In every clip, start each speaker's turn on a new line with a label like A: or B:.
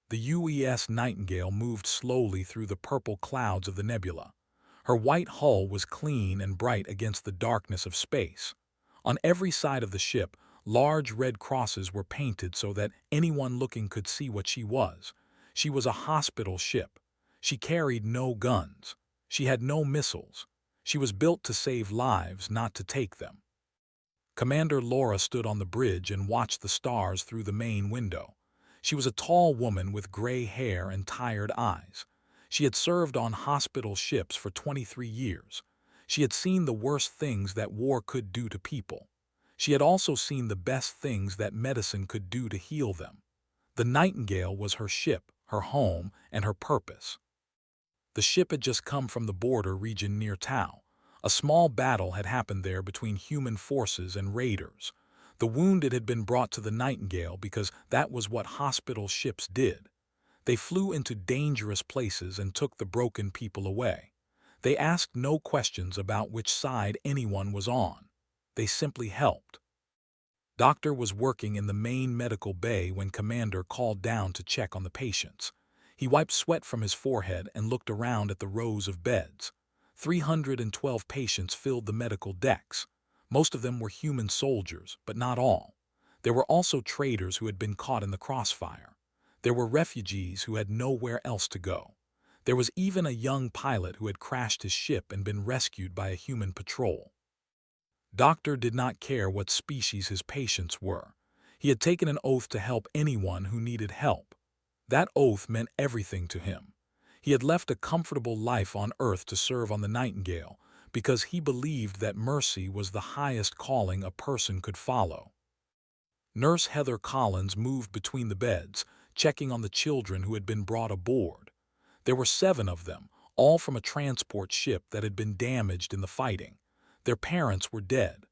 A: The UES Nightingale moved slowly through the purple clouds of the nebula. Her white hull was clean and bright against the darkness of space. On every side of the ship, large red crosses were painted so that anyone looking could see what she was. She was a hospital ship. She carried no guns. She had no missiles. She was built to save lives, not to take them. Commander Laura stood on the bridge and watched the stars through the main window. She was a tall woman with gray hair and tired eyes. She had served on hospital ships for 23 years. She had seen the worst things that war could do to people. She had also seen the best things that medicine could do to heal them. The Nightingale was her ship, her home, and her purpose. The ship had just come from the border region near Tau. A small battle had happened there between human forces and raiders. The wounded had been brought to the Nightingale because that was what hospital ships did. They flew into dangerous places and took the broken people away. They asked no questions about which side anyone was on. They simply helped. Doctor was working in the main medical bay when Commander called down to check on the patients. He wiped sweat from his forehead and looked around at the rows of beds. 312 patients filled the medical decks. Most of them were human soldiers, but not all. There were also traders who had been caught in the crossfire. There were refugees who had nowhere else to go. There was even a young pilot who had crashed his ship and been rescued by a human patrol. Doctor did not care what species his patients were. He had taken an oath to help anyone who needed help. That oath meant everything to him. He had left a comfortable life on Earth to serve on the Nightingale because he believed that mercy was the highest calling a person could follow. Nurse Heather Collins moved between the beds, checking on the children who had been brought aboard. There were 7 of them, all from a transport ship that had been damaged in the fighting. Their parents were dead.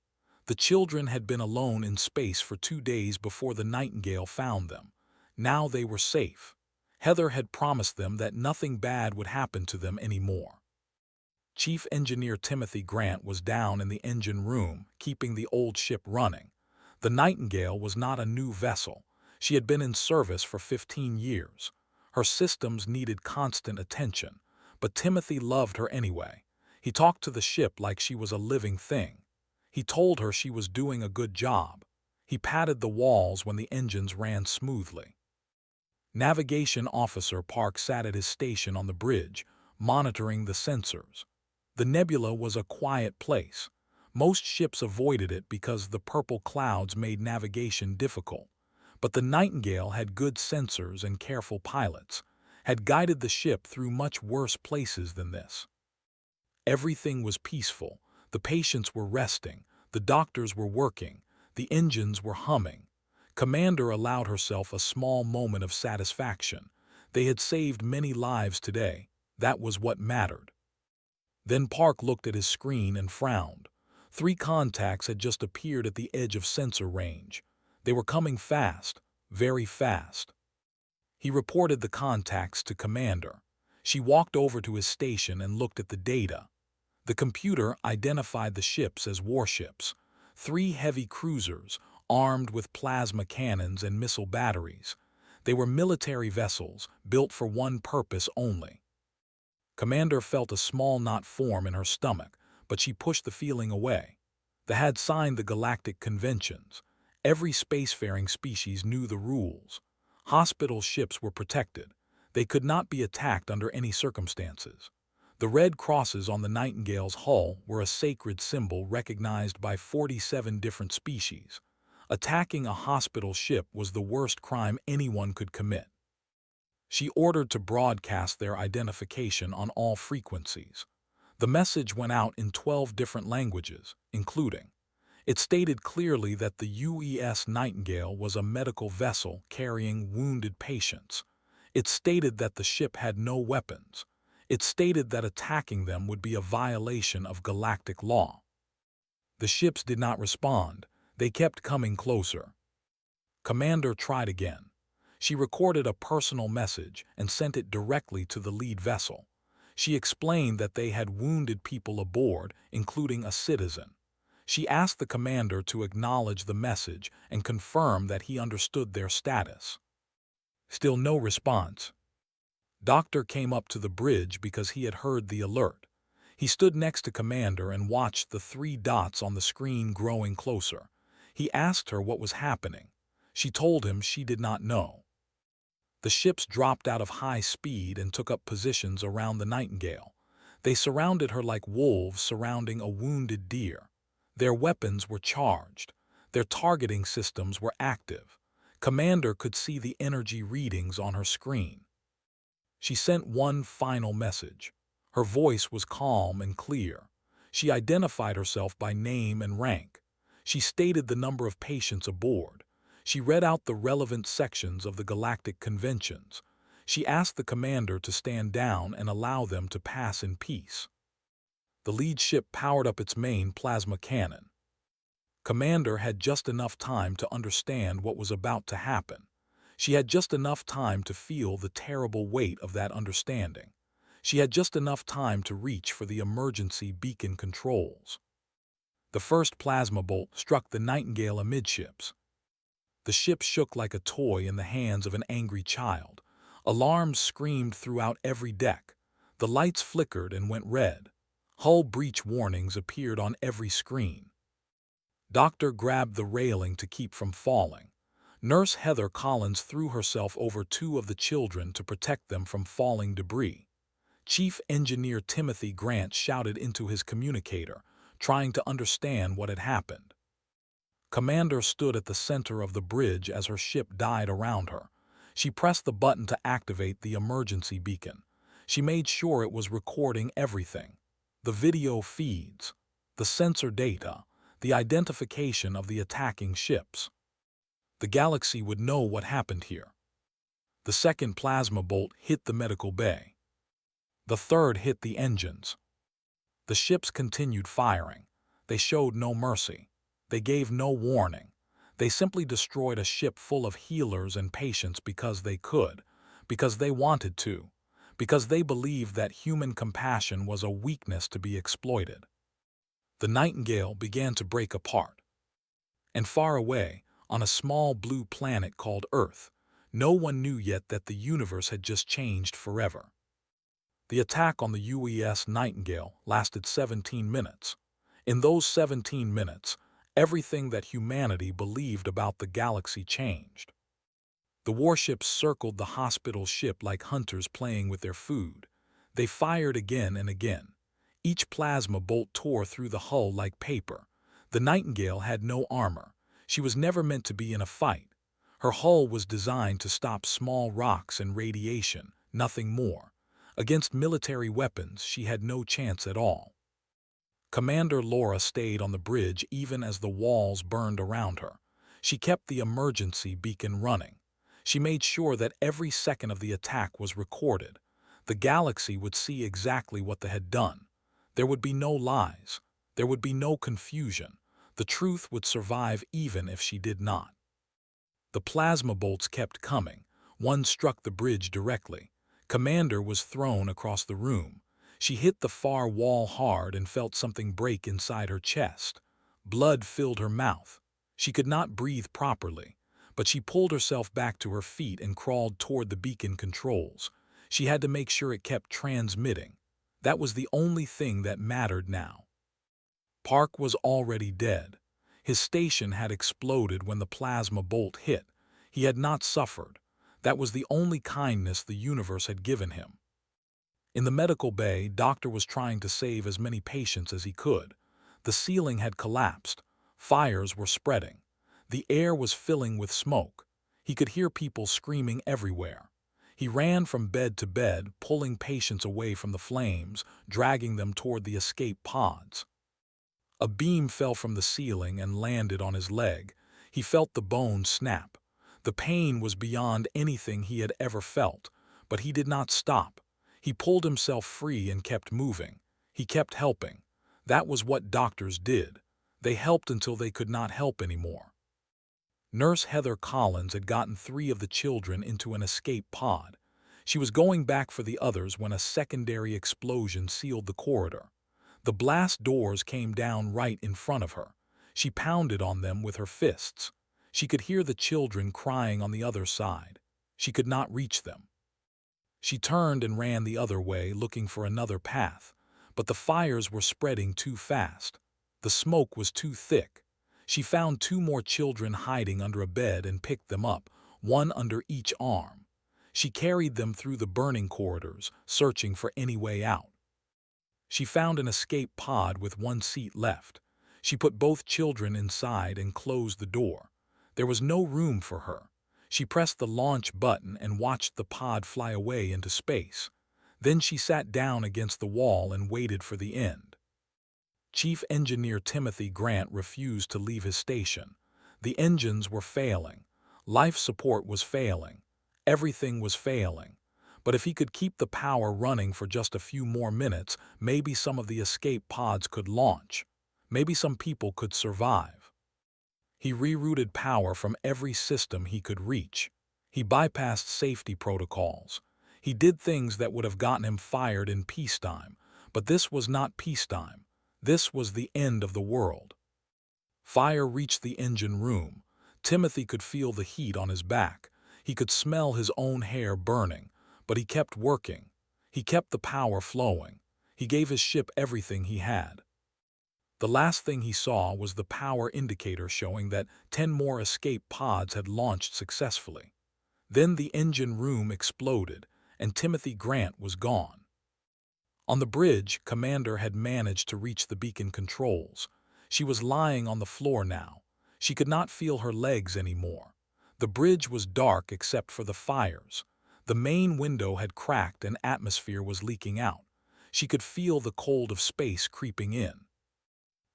A: The children had been alone in space for 2 days before the Nightingale found them. Now they were safe. Heather had promised them that nothing bad would happen to them anymore. Chief Engineer Timothy Grant was down in the engine room, keeping the old ship running. The Nightingale was not a new vessel. She had been in service for 15 years. Her systems needed constant attention, but Timothy loved her anyway. He talked to the ship like she was a living thing. He told her she was doing a good job. He patted the walls when the engines ran smoothly. Navigation Officer Park sat at his station on the bridge, monitoring the sensors. The nebula was a quiet place. Most ships avoided it because the purple clouds made navigation difficult. But the Nightingale had good sensors and careful pilots, had guided the ship through much worse places than this. Everything was peaceful. The patients were resting. The doctors were working. The engines were humming. Commander allowed herself a small moment of satisfaction. They had saved many lives today. That was what mattered. Then Park looked at his screen and frowned. 3 contacts had just appeared at the edge of sensor range. They were coming fast, very fast. He reported the contacts to Commander. She walked over to his station and looked at the data. The computer identified the ships as warships. 3 heavy cruisers, armed with plasma cannons and missile batteries. They were military vessels, built for one purpose only. Commander felt a small knot form in her stomach, but she pushed the feeling away. They had signed the Galactic Conventions. Every spacefaring species knew the rules. Hospital ships were protected. They could not be attacked under any circumstances. The red crosses on the Nightingale's hull were a sacred symbol recognized by 47 different species. Attacking a hospital ship was the worst crime anyone could commit. She ordered to broadcast their identification on all frequencies. The message went out in 12 different languages, including. It stated clearly that the UES Nightingale was a medical vessel carrying wounded patients. It stated that the ship had no weapons. It stated that attacking them would be a violation of galactic law. The ships did not respond. They kept coming closer. Commander tried again. She recorded a personal message and sent it directly to the lead vessel. She explained that they had wounded people aboard, including a citizen. She asked the commander to acknowledge the message and confirm that he understood their status. Still no response. Doctor came up to the bridge because he had heard the alert. He stood next to Commander and watched the 3 dots on the screen growing closer. He asked her what was happening. She told him she did not know. The ships dropped out of high speed and took up positions around the Nightingale. They surrounded her like wolves surrounding a wounded deer. Their weapons were charged. Their targeting systems were active. Commander could see the energy readings on her screen. She sent one final message. Her voice was calm and clear. She identified herself by name and rank. She stated the number of patients aboard. She read out the relevant sections of the Galactic Conventions. She asked the commander to stand down and allow them to pass in peace. The lead ship powered up its main plasma cannon. Commander had just enough time to understand what was about to happen. She had just enough time to feel the terrible weight of that understanding. She had just enough time to reach for the emergency beacon controls. The first plasma bolt struck the Nightingale amidships. The ship shook like a toy in the hands of an angry child. Alarms screamed throughout every deck. The lights flickered and went red. Hull breach warnings appeared on every screen. Doctor grabbed the railing to keep from falling. Nurse Heather Collins threw herself over 2 of the children to protect them from falling debris. Chief Engineer Timothy Grant shouted into his communicator, trying to understand what had happened. Commander stood at the center of the bridge as her ship died around her. She pressed the button to activate the emergency beacon. She made sure it was recording everything: the video feeds, the sensor data, the identification of the attacking ships. The galaxy would know what happened here. The second plasma bolt hit the medical bay. The third hit the engines. The ships continued firing. They showed no mercy. They gave no warning. They simply destroyed a ship full of healers and patients because they could, because they wanted to, because they believed that human compassion was a weakness to be exploited. The Nightingale began to break apart. And far away, on a small blue planet called Earth, no one knew yet that the universe had just changed forever. The attack on the UES Nightingale lasted 17 minutes. In those 17 minutes, everything that humanity believed about the galaxy changed. The warships circled the hospital ship like hunters playing with their food. They fired again and again. Each plasma bolt tore through the hull like paper. The Nightingale had no armor. She was never meant to be in a fight. Her hull was designed to stop small rocks and radiation, nothing more. Against military weapons, she had no chance at all. Commander Laura stayed on the bridge even as the walls burned around her. She kept the emergency beacon running. She made sure that every second of the attack was recorded. The galaxy would see exactly what they had done. There would be no lies. There would be no confusion. The truth would survive even if she did not. The plasma bolts kept coming. One struck the bridge directly. Commander was thrown across the room. She hit the far wall hard and felt something break inside her chest. Blood filled her mouth. She could not breathe properly, but she pulled herself back to her feet and crawled toward the beacon controls. She had to make sure it kept transmitting. That was the only thing that mattered now. Park was already dead. His station had exploded when the plasma bolt hit. He had not suffered. That was the only kindness the universe had given him. In the medical bay, Doctor was trying to save as many patients as he could. The ceiling had collapsed. Fires were spreading. The air was filling with smoke. He could hear people screaming everywhere. He ran from bed to bed, pulling patients away from the flames, dragging them toward the escape pods. A beam fell from the ceiling and landed on his leg. He felt the bone snap. The pain was beyond anything he had ever felt, but he did not stop. He pulled himself free and kept moving. He kept helping. That was what doctors did. They helped until they could not help anymore. Nurse Heather Collins had gotten 3 of the children into an escape pod. She was going back for the others when a secondary explosion sealed the corridor. The blast doors came down right in front of her. She pounded on them with her fists. She could hear the children crying on the other side. She could not reach them. She turned and ran the other way, looking for another path, but the fires were spreading too fast. The smoke was too thick. She found two more children hiding under a bed and picked them up, one under each arm. She carried them through the burning corridors, searching for any way out. She found an escape pod with one seat left. She put both children inside and closed the door. There was no room for her. She pressed the launch button and watched the pod fly away into space. Then she sat down against the wall and waited for the end. Chief Engineer Timothy Grant refused to leave his station. The engines were failing. Life support was failing. Everything was failing. But if he could keep the power running for just a few more minutes, maybe some of the escape pods could launch. Maybe some people could survive. He rerouted power from every system he could reach. He bypassed safety protocols. He did things that would have gotten him fired in peacetime, but this was not peacetime. This was the end of the world. Fire reached the engine room. Timothy could feel the heat on his back. He could smell his own hair burning, but he kept working. He kept the power flowing. He gave his ship everything he had. The last thing he saw was the power indicator showing that 10 more escape pods had launched successfully. Then the engine room exploded, and Timothy Grant was gone. On the bridge, Commander had managed to reach the beacon controls. She was lying on the floor now. She could not feel her legs anymore. The bridge was dark except for the fires. The main window had cracked and atmosphere was leaking out. She could feel the cold of space creeping in.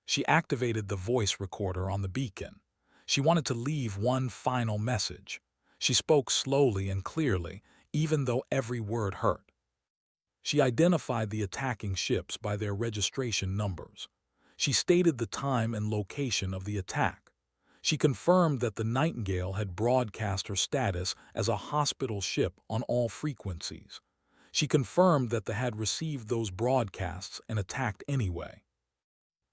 A: She activated the voice recorder on the beacon. She wanted to leave one final message. She spoke slowly and clearly, even though every word hurt. She identified the attacking ships by their registration numbers. She stated the time and location of the attack. She confirmed that the Nightingale had broadcast her status as a hospital ship on all frequencies. She confirmed that they had received those broadcasts and attacked anyway.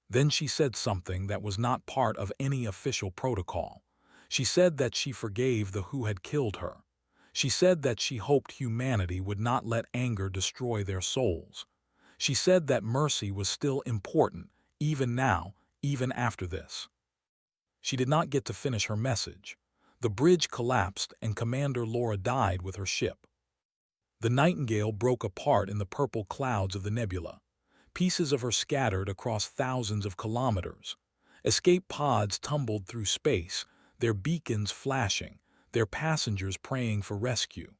A: Then she said something that was not part of any official protocol. She said that she forgave the who had killed her. She said that she hoped humanity would not let anger destroy their souls. She said that mercy was still important, even now, even after this. She did not get to finish her message. The bridge collapsed and Commander Laura died with her ship. The Nightingale broke apart in the purple clouds of the nebula. Pieces of her scattered across thousands of kilometers. Escape pods tumbled through space, their beacons flashing, their passengers praying for rescue.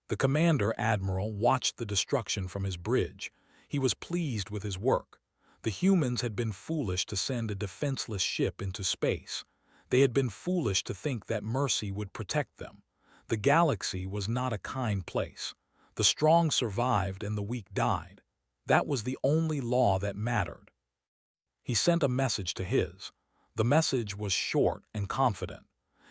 A: The Commander Admiral watched the destruction from his bridge. He was pleased with his work. The humans had been foolish to send a defenseless ship into space. They had been foolish to think that mercy would protect them. The galaxy was not a kind place. The strong survived and the weak died. That was the only law that mattered. He sent a message to his. The message was short and confident.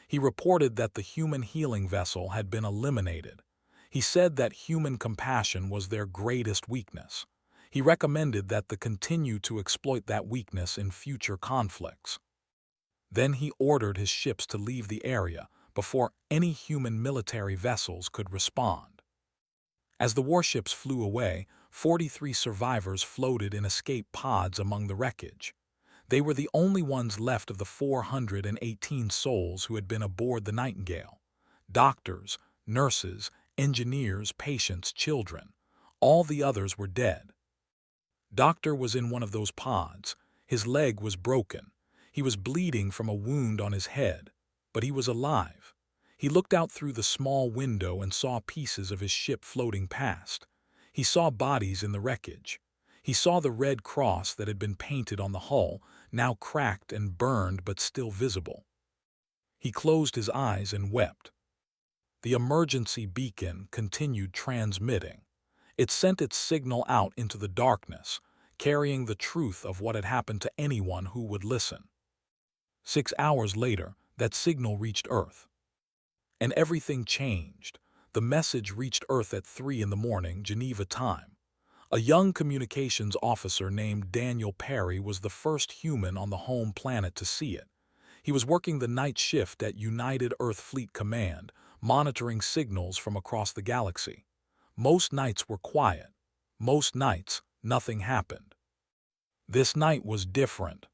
A: He reported that the human healing vessel had been eliminated. He said that human compassion was their greatest weakness. He recommended that they continue to exploit that weakness in future conflicts. Then he ordered his ships to leave the area before any human military vessels could respond. As the warships flew away, 43 survivors floated in escape pods among the wreckage. They were the only ones left of the 418 souls who had been aboard the Nightingale. Doctors, nurses, engineers, patients, children. All the others were dead. Doctor was in one of those pods. His leg was broken. He was bleeding from a wound on his head, but he was alive. He looked out through the small window and saw pieces of his ship floating past. He saw bodies in the wreckage. He saw the red cross that had been painted on the hull, now cracked and burned but still visible. He closed his eyes and wept. The emergency beacon continued transmitting. It sent its signal out into the darkness, carrying the truth of what had happened to anyone who would listen. 6 hours later, that signal reached Earth. And everything changed. The message reached Earth at 3 a.m. Geneva time. A young communications officer named Daniel Perry was the first human on the home planet to see it. He was working the night shift at United Earth Fleet Command, monitoring signals from across the galaxy. Most nights were quiet. Most nights, nothing happened. This night was different.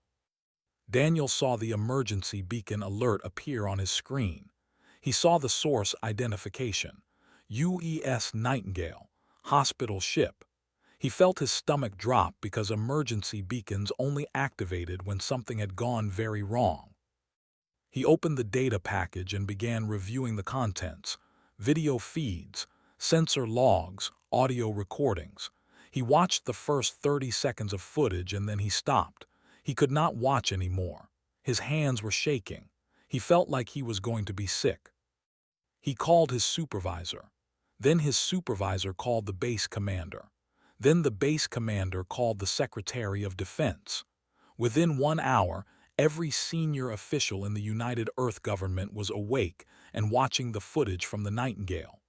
A: Daniel saw the emergency beacon alert appear on his screen. He saw the source identification: UES Nightingale, hospital ship. He felt his stomach drop because emergency beacons only activated when something had gone very wrong. He opened the data package and began reviewing the contents: video feeds, sensor logs, audio recordings. He watched the first 30 seconds of footage and then he stopped. He could not watch anymore. His hands were shaking. He felt like he was going to be sick. He called his supervisor. Then his supervisor called the base commander. Then the base commander called the Secretary of Defense. Within 1 hour, every senior official in the United Earth government was awake and watching the footage from the Nightingale.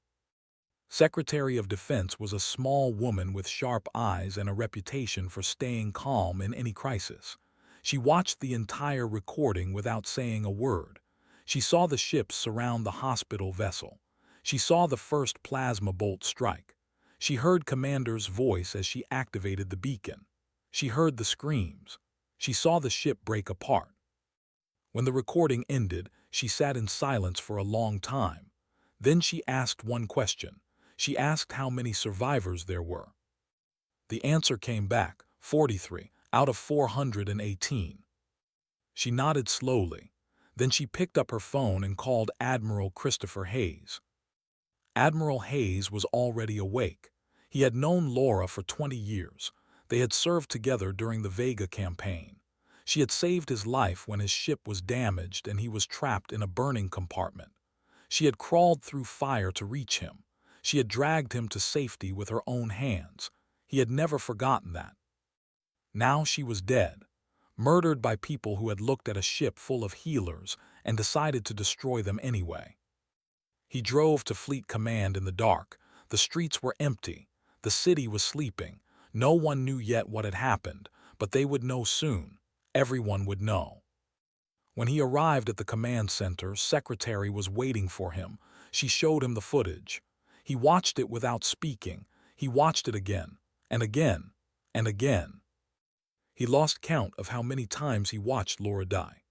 A: Secretary of Defense was a small woman with sharp eyes and a reputation for staying calm in any crisis. She watched the entire recording without saying a word. She saw the ships surround the hospital vessel. She saw the first plasma bolt strike. She heard Commander's voice as she activated the beacon. She heard the screams. She saw the ship break apart. When the recording ended, she sat in silence for a long time. Then she asked one question. She asked how many survivors there were. The answer came back: 43 out of 418. She nodded slowly. Then she picked up her phone and called Admiral Christopher Hayes. Admiral Hayes was already awake. He had known Laura for 20 years. They had served together during the Vega campaign. She had saved his life when his ship was damaged and he was trapped in a burning compartment. She had crawled through fire to reach him. She had dragged him to safety with her own hands. He had never forgotten that. Now she was dead, murdered by people who had looked at a ship full of healers and decided to destroy them anyway. He drove to Fleet Command in the dark. The streets were empty. The city was sleeping. No one knew yet what had happened, but they would know soon. Everyone would know. When he arrived at the command center, Secretary was waiting for him. She showed him the footage. He watched it without speaking. He watched it again, and again, and again. He lost count of how many times he watched Laura die.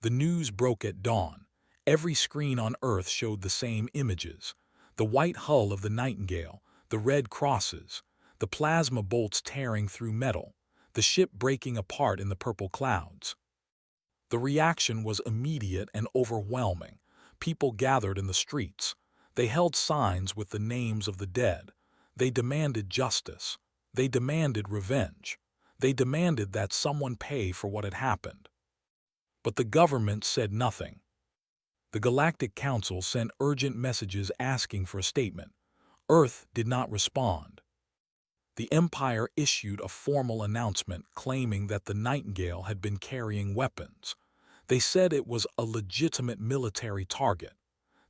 A: The news broke at dawn. Every screen on Earth showed the same images: the white hull of the Nightingale, the red crosses, the plasma bolts tearing through metal, the ship breaking apart in the purple clouds. The reaction was immediate and overwhelming. People gathered in the streets. They held signs with the names of the dead. They demanded justice. They demanded revenge. They demanded that someone pay for what had happened. But the government said nothing. The Galactic Council sent urgent messages asking for a statement. Earth did not respond. The Empire issued a formal announcement claiming that the Nightingale had been carrying weapons. They said it was a legitimate military target.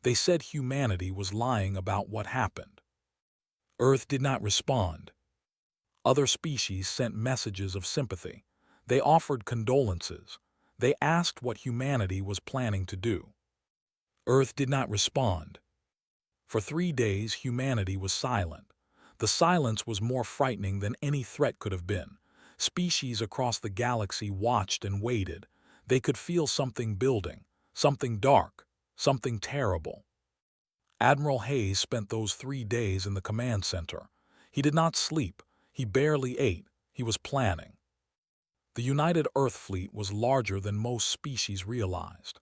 A: They said humanity was lying about what happened. Earth did not respond. Other species sent messages of sympathy. They offered condolences. They asked what humanity was planning to do. Earth did not respond. For 3 days, humanity was silent. The silence was more frightening than any threat could have been. Species across the galaxy watched and waited. They could feel something building, something dark, something terrible. Admiral Hayes spent those 3 days in the command center. He did not sleep. He barely ate. He was planning. The United Earth Fleet was larger than most species realized.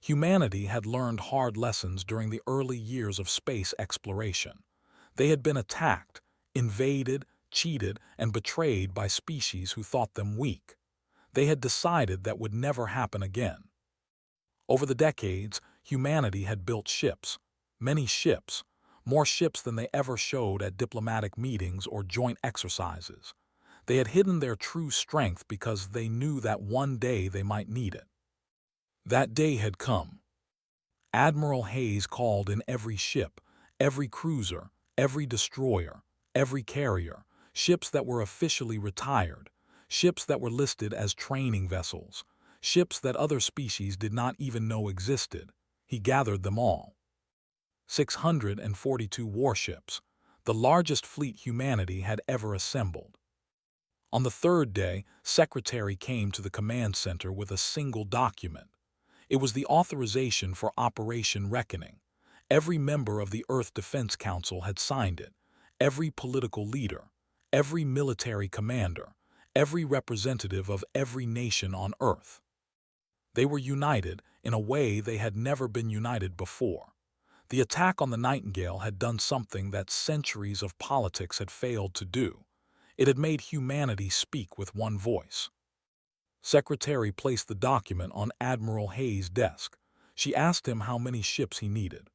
A: Humanity had learned hard lessons during the early years of space exploration. They had been attacked, invaded, cheated, and betrayed by species who thought them weak. They had decided that would never happen again. Over the decades, humanity had built ships, many ships, more ships than they ever showed at diplomatic meetings or joint exercises. They had hidden their true strength because they knew that one day they might need it. That day had come. Admiral Hayes called in every ship, every cruiser, every destroyer, every carrier, ships that were officially retired, ships that were listed as training vessels, ships that other species did not even know existed. He gathered them all. 642 warships, the largest fleet humanity had ever assembled. On the third day, Secretary came to the command center with a single document. It was the authorization for Operation Reckoning. Every member of the Earth Defense Council had signed it. Every political leader, every military commander, every representative of every nation on Earth. They were united in a way they had never been united before. The attack on the Nightingale had done something that centuries of politics had failed to do. It had made humanity speak with one voice. Secretary placed the document on Admiral Hayes' desk. She asked him how many ships he needed.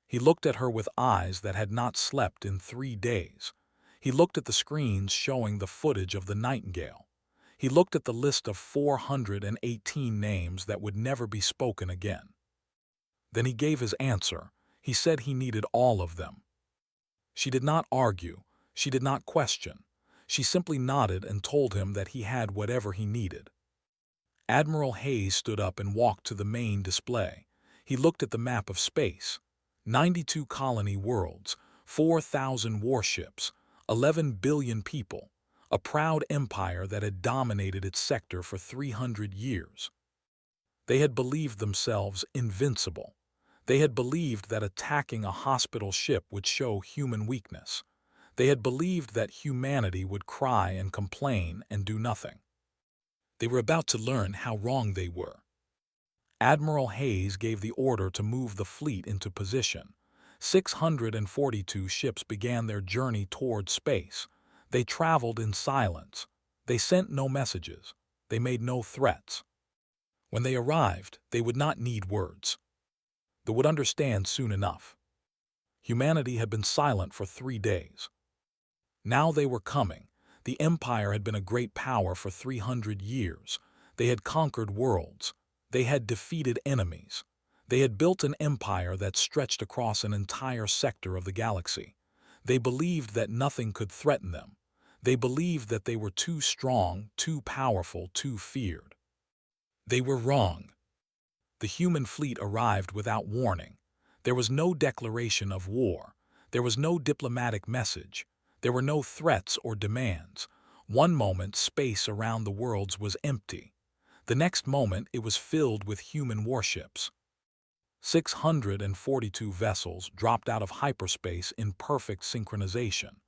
A: He looked at her with eyes that had not slept in 3 days. He looked at the screens showing the footage of the Nightingale. He looked at the list of 418 names that would never be spoken again. Then he gave his answer. He said he needed all of them. She did not argue. She did not question. She simply nodded and told him that he had whatever he needed. Admiral Hayes stood up and walked to the main display. He looked at the map of space. 92 colony worlds, 4,000 warships, 11 billion people, a proud empire that had dominated its sector for 300 years. They had believed themselves invincible. They had believed that attacking a hospital ship would show human weakness. They had believed that humanity would cry and complain and do nothing. They were about to learn how wrong they were. Admiral Hayes gave the order to move the fleet into position. 642 ships began their journey toward space. They traveled in silence. They sent no messages. They made no threats. When they arrived, they would not need words. They would understand soon enough. Humanity had been silent for 3 days. Now they were coming. The Empire had been a great power for 300 years. They had conquered worlds. They had defeated enemies. They had built an empire that stretched across an entire sector of the galaxy. They believed that nothing could threaten them. They believed that they were too strong, too powerful, too feared. They were wrong. The human fleet arrived without warning. There was no declaration of war. There was no diplomatic message. There were no threats or demands. One moment, space around the worlds was empty. The next moment, it was filled with human warships. 642 vessels dropped out of hyperspace in perfect synchronization.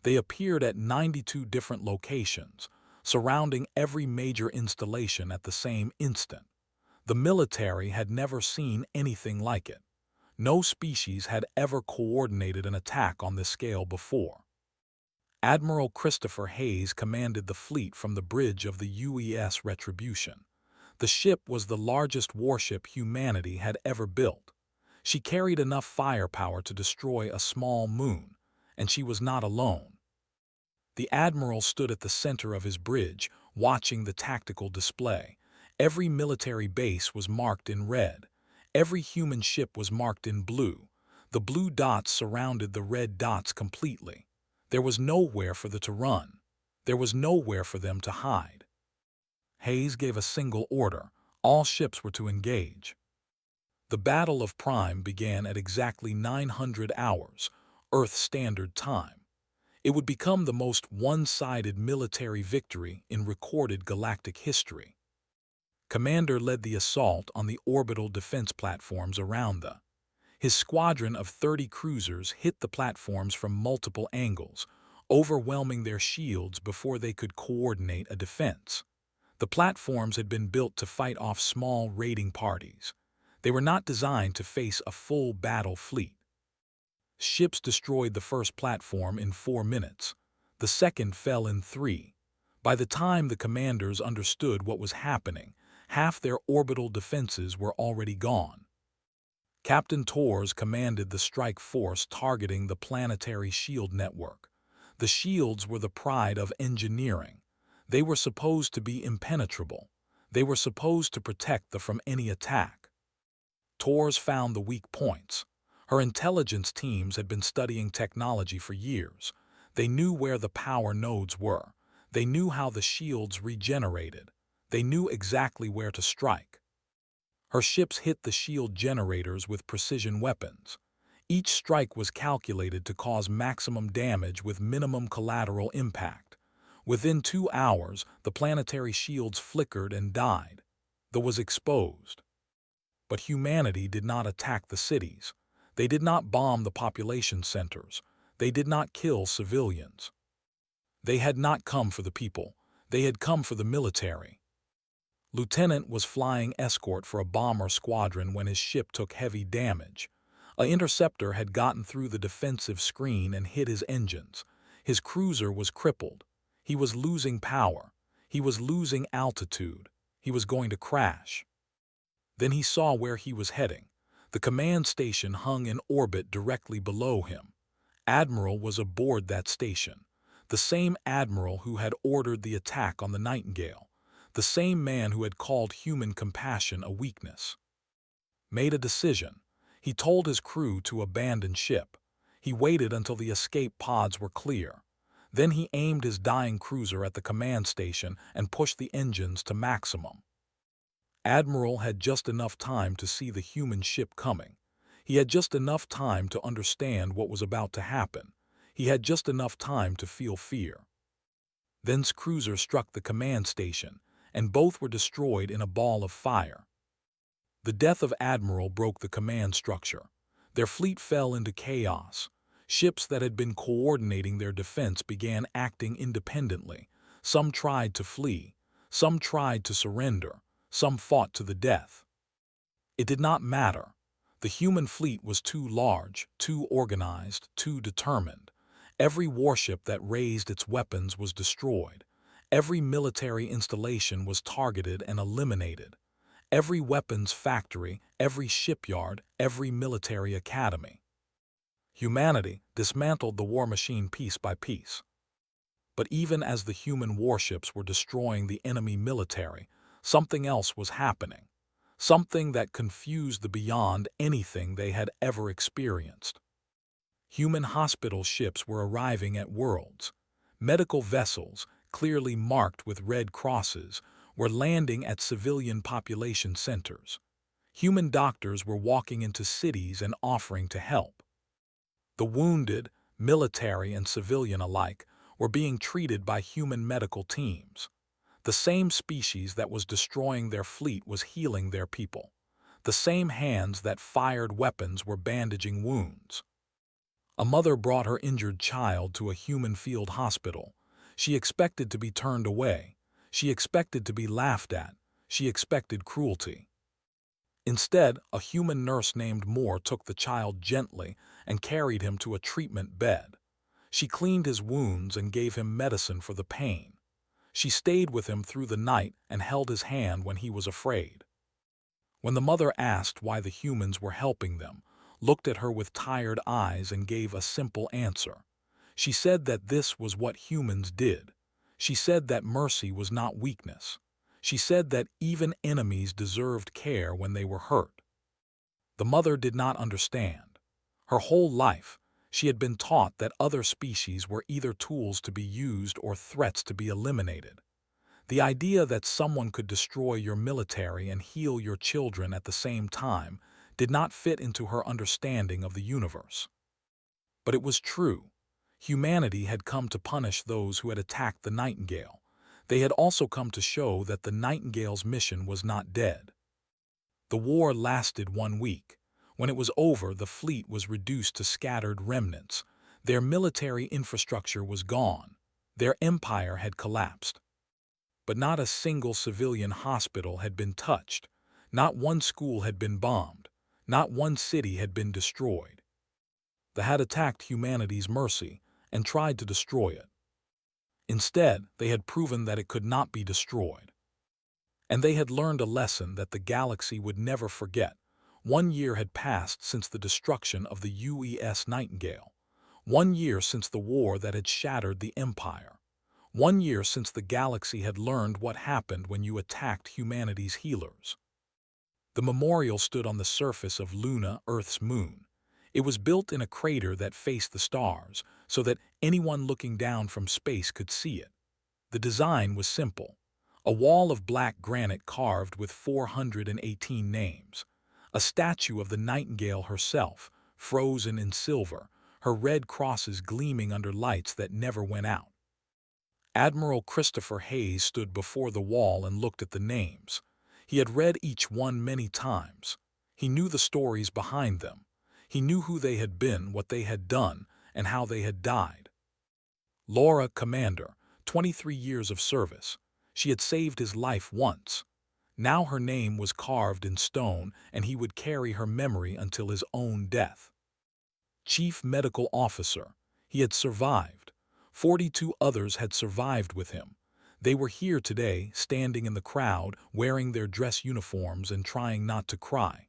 A: They appeared at 92 different locations, surrounding every major installation at the same instant. The military had never seen anything like it. No species had ever coordinated an attack on this scale before. Admiral Christopher Hayes commanded the fleet from the bridge of the UES Retribution. The ship was the largest warship humanity had ever built. She carried enough firepower to destroy a small moon, and she was not alone. The admiral stood at the center of his bridge, watching the tactical display. Every military base was marked in red. Every human ship was marked in blue. The blue dots surrounded the red dots completely. There was nowhere for them to run. There was nowhere for them to hide. Hayes gave a single order. All ships were to engage. The Battle of Prime began at exactly 900 hours, Earth Standard Time. It would become the most one-sided military victory in recorded galactic history. Commander led the assault on the orbital defense platforms around His squadron of 30 cruisers hit the platforms from multiple angles, overwhelming their shields before they could coordinate a defense. The platforms had been built to fight off small raiding parties. They were not designed to face a full battle fleet. Ships destroyed the first platform in 4 minutes. The second fell in 3. By the time the commanders understood what was happening, half their orbital defenses were already gone. Captain Torres commanded the strike force targeting the planetary shield network. The shields were the pride of engineering. They were supposed to be impenetrable. They were supposed to protect them from any attack. Torres found the weak points. Her intelligence teams had been studying technology for years. They knew where the power nodes were. They knew how the shields regenerated. They knew exactly where to strike. Her ships hit the shield generators with precision weapons. Each strike was calculated to cause maximum damage with minimum collateral impact. Within 2 hours, the planetary shields flickered and died. The was exposed. But humanity did not attack the cities. They did not bomb the population centers. They did not kill civilians. They had not come for the people. They had come for the military. Lieutenant was flying escort for a bomber squadron when his ship took heavy damage. An interceptor had gotten through the defensive screen and hit his engines. His cruiser was crippled. He was losing power. He was losing altitude. He was going to crash. Then he saw where he was heading. The command station hung in orbit directly below him. Admiral was aboard that station. The same admiral who had ordered the attack on the Nightingale. The same man who had called human compassion a weakness. Made a decision. He told his crew to abandon ship. He waited until the escape pods were clear. Then he aimed his dying cruiser at the command station and pushed the engines to maximum. Admiral had just enough time to see the human ship coming. He had just enough time to understand what was about to happen. He had just enough time to feel fear. Then's cruiser struck the command station, and both were destroyed in a ball of fire. The death of Admiral broke the command structure. Their fleet fell into chaos. Ships that had been coordinating their defense began acting independently. Some tried to flee. Some tried to surrender. Some fought to the death. It did not matter. The human fleet was too large, too organized, too determined. Every warship that raised its weapons was destroyed. Every military installation was targeted and eliminated. Every weapons factory, every shipyard, every military academy. Humanity dismantled the war machine piece by piece. But even as the human warships were destroying the enemy military, something else was happening. Something that confused them beyond anything they had ever experienced. Human hospital ships were arriving at worlds. Medical vessels, clearly marked with red crosses, were landing at civilian population centers. Human doctors were walking into cities and offering to help. The wounded, military and civilian alike, were being treated by human medical teams. The same species that was destroying their fleet was healing their people. The same hands that fired weapons were bandaging wounds. A mother brought her injured child to a human field hospital. She expected to be turned away. She expected to be laughed at. She expected cruelty. Instead, a human nurse named Moore took the child gently and carried him to a treatment bed. She cleaned his wounds and gave him medicine for the pain. She stayed with him through the night and held his hand when he was afraid. When the mother asked why the humans were helping them, looked at her with tired eyes and gave a simple answer. She said that this was what humans did. She said that mercy was not weakness. She said that even enemies deserved care when they were hurt. The mother did not understand. Her whole life, she had been taught that other species were either tools to be used or threats to be eliminated. The idea that someone could destroy your military and heal your children at the same time did not fit into her understanding of the universe. But it was true. Humanity had come to punish those who had attacked the Nightingale. They had also come to show that the Nightingale's mission was not dead. The war lasted 1 week. When it was over, the fleet was reduced to scattered remnants. Their military infrastructure was gone. Their empire had collapsed. But not a single civilian hospital had been touched. Not one school had been bombed. Not one city had been destroyed. They had attacked humanity's mercy and tried to destroy it. Instead, they had proven that it could not be destroyed. And they had learned a lesson that the galaxy would never forget. 1 year had passed since the destruction of the UES Nightingale. 1 year since the war that had shattered the Empire. 1 year since the galaxy had learned what happened when you attacked humanity's healers. The memorial stood on the surface of Luna, Earth's moon. It was built in a crater that faced the stars, so that anyone looking down from space could see it. The design was simple. A wall of black granite carved with 418 names. A statue of the Nightingale herself, frozen in silver, her red crosses gleaming under lights that never went out. Admiral Christopher Hayes stood before the wall and looked at the names. He had read each one many times. He knew the stories behind them. He knew who they had been, what they had done, and how they had died. Laura, Commander, 23 years of service. She had saved his life once. Now her name was carved in stone, and he would carry her memory until his own death. Chief Medical Officer. He had survived. 42 others had survived with him. They were here today, standing in the crowd, wearing their dress uniforms and trying not to cry.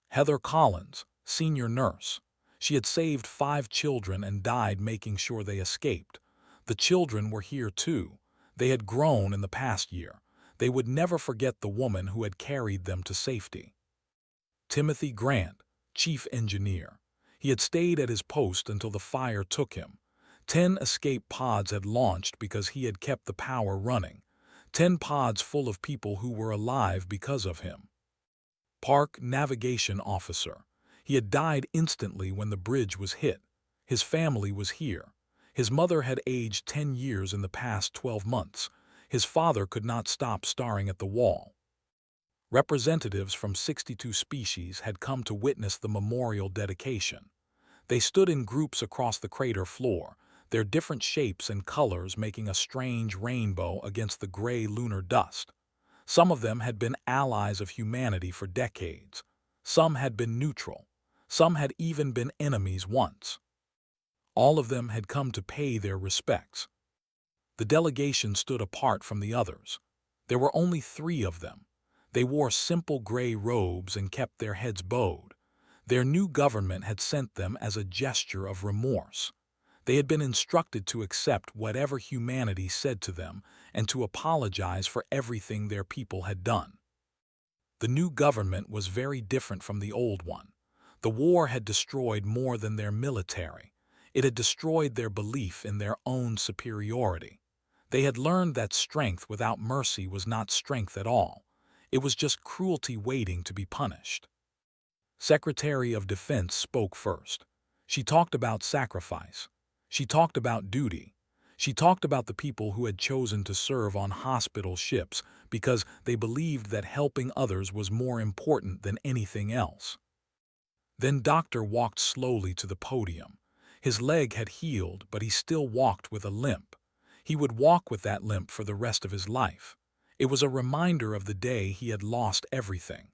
A: Heather Collins, Senior Nurse. She had saved 5 children and died making sure they escaped. The children were here too. They had grown in the past year. They would never forget the woman who had carried them to safety. Timothy Grant, Chief Engineer. He had stayed at his post until the fire took him. 10 escape pods had launched because he had kept the power running. 10 pods full of people who were alive because of him. Park Navigation Officer. He had died instantly when the bridge was hit. His family was here. His mother had aged 10 years in the past 12 months. His father could not stop staring at the wall. Representatives from 62 species had come to witness the memorial dedication. They stood in groups across the crater floor, their different shapes and colors making a strange rainbow against the gray lunar dust. Some of them had been allies of humanity for decades. Some had been neutral. Some had even been enemies once. All of them had come to pay their respects. The delegation stood apart from the others. There were only 3 of them. They wore simple gray robes and kept their heads bowed. Their new government had sent them as a gesture of remorse. They had been instructed to accept whatever humanity said to them and to apologize for everything their people had done. The new government was very different from the old one. The war had destroyed more than their military. It had destroyed their belief in their own superiority. They had learned that strength without mercy was not strength at all. It was just cruelty waiting to be punished. Secretary of Defense spoke first. She talked about sacrifice. She talked about duty. She talked about the people who had chosen to serve on hospital ships because they believed that helping others was more important than anything else. Then Doctor walked slowly to the podium. His leg had healed, but he still walked with a limp. He would walk with that limp for the rest of his life. It was a reminder of the day he had lost everything.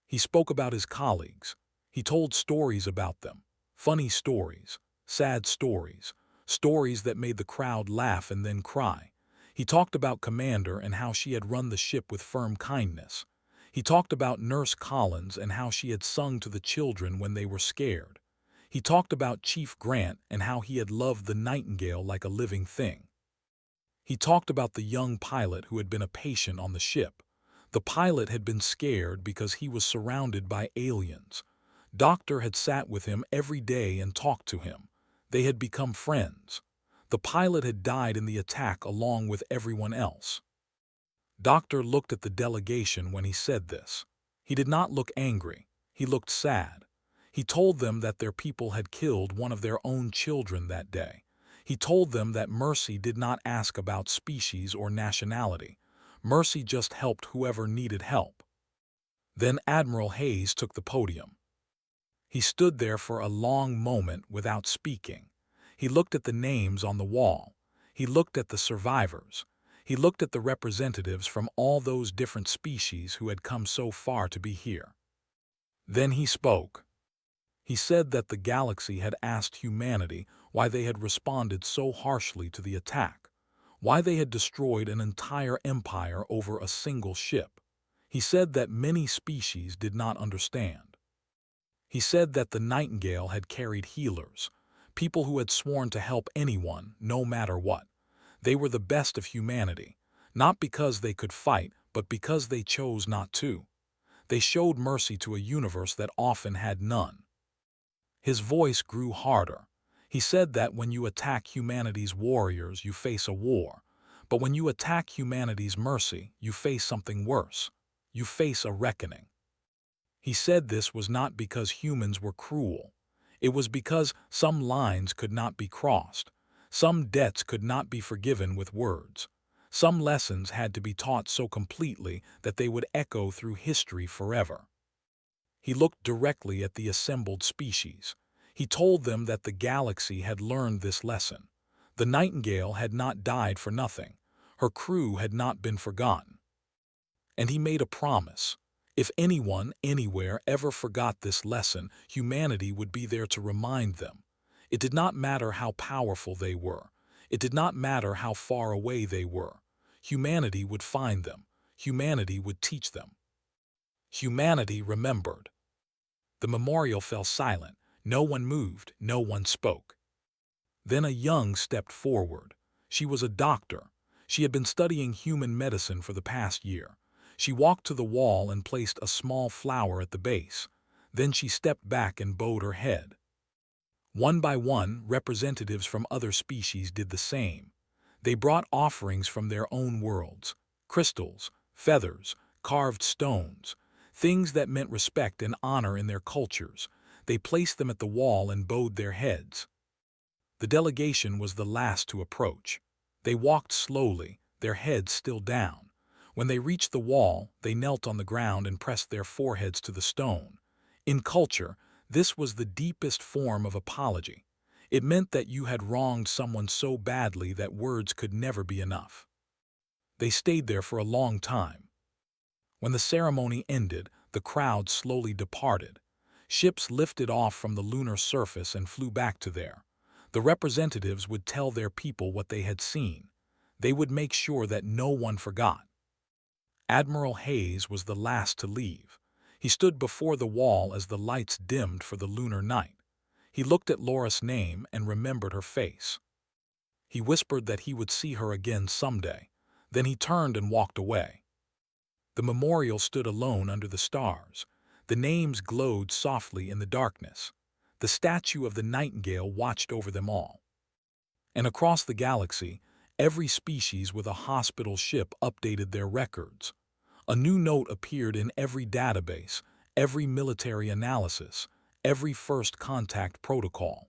A: He spoke about his colleagues. He told stories about them. Funny stories, sad stories, stories that made the crowd laugh and then cry. He talked about Commander and how she had run the ship with firm kindness. He talked about Nurse Collins and how she had sung to the children when they were scared. He talked about Chief Grant and how he had loved the nightingale like a living thing. He talked about the young pilot who had been a patient on the ship. The pilot had been scared because he was surrounded by aliens. Doctor had sat with him every day and talked to him. They had become friends. The pilot had died in the attack along with everyone else. Doctor looked at the delegation when he said this. He did not look angry. He looked sad. He told them that their people had killed one of their own children that day. He told them that mercy did not ask about species or nationality. Mercy just helped whoever needed help. Then Admiral Hayes took the podium. He stood there for a long moment without speaking. He looked at the names on the wall. He looked at the survivors. He looked at the representatives from all those different species who had come so far to be here. Then he spoke. He said that the galaxy had asked humanity why they had responded so harshly to the attack, why they had destroyed an entire empire over a single ship. He said that many species did not understand. He said that the nightingale had carried healers, people who had sworn to help anyone, no matter what. They were the best of humanity, not because they could fight, but because they chose not to. They showed mercy to a universe that often had none. His voice grew harder. He said that when you attack humanity's warriors, you face a war. But when you attack humanity's mercy, you face something worse. You face a reckoning. He said this was not because humans were cruel. It was because some lines could not be crossed. Some debts could not be forgiven with words. Some lessons had to be taught so completely that they would echo through history forever. He looked directly at the assembled species. He told them that the galaxy had learned this lesson. The Nightingale had not died for nothing. Her crew had not been forgotten. And he made a promise. If anyone, anywhere, ever forgot this lesson, humanity would be there to remind them. It did not matter how powerful they were. It did not matter how far away they were. Humanity would find them. Humanity would teach them. Humanity remembered. The memorial fell silent. No one moved. No one spoke. Then a young stepped forward. She was a doctor. She had been studying human medicine for the past year. She walked to the wall and placed a small flower at the base. Then she stepped back and bowed her head. One by one, representatives from other species did the same. They brought offerings from their own worlds: crystals, feathers, carved stones, things that meant respect and honor in their cultures. They placed them at the wall and bowed their heads. The delegation was the last to approach. They walked slowly, their heads still down. When they reached the wall, they knelt on the ground and pressed their foreheads to the stone. In culture, this was the deepest form of apology. It meant that you had wronged someone so badly that words could never be enough. They stayed there for a long time. When the ceremony ended, the crowd slowly departed. Ships lifted off from the lunar surface and flew back to there. The representatives would tell their people what they had seen. They would make sure that no one forgot. Admiral Hayes was the last to leave. He stood before the wall as the lights dimmed for the lunar night. He looked at Laura's name and remembered her face. He whispered that he would see her again someday. Then he turned and walked away. The memorial stood alone under the stars. The names glowed softly in the darkness. The statue of the Nightingale watched over them all. And across the galaxy, every species with a hospital ship updated their records. A new note appeared in every database, every military analysis, every first contact protocol.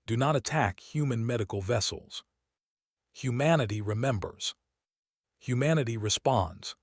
A: Do not attack human medical vessels. Humanity remembers. Humanity responds.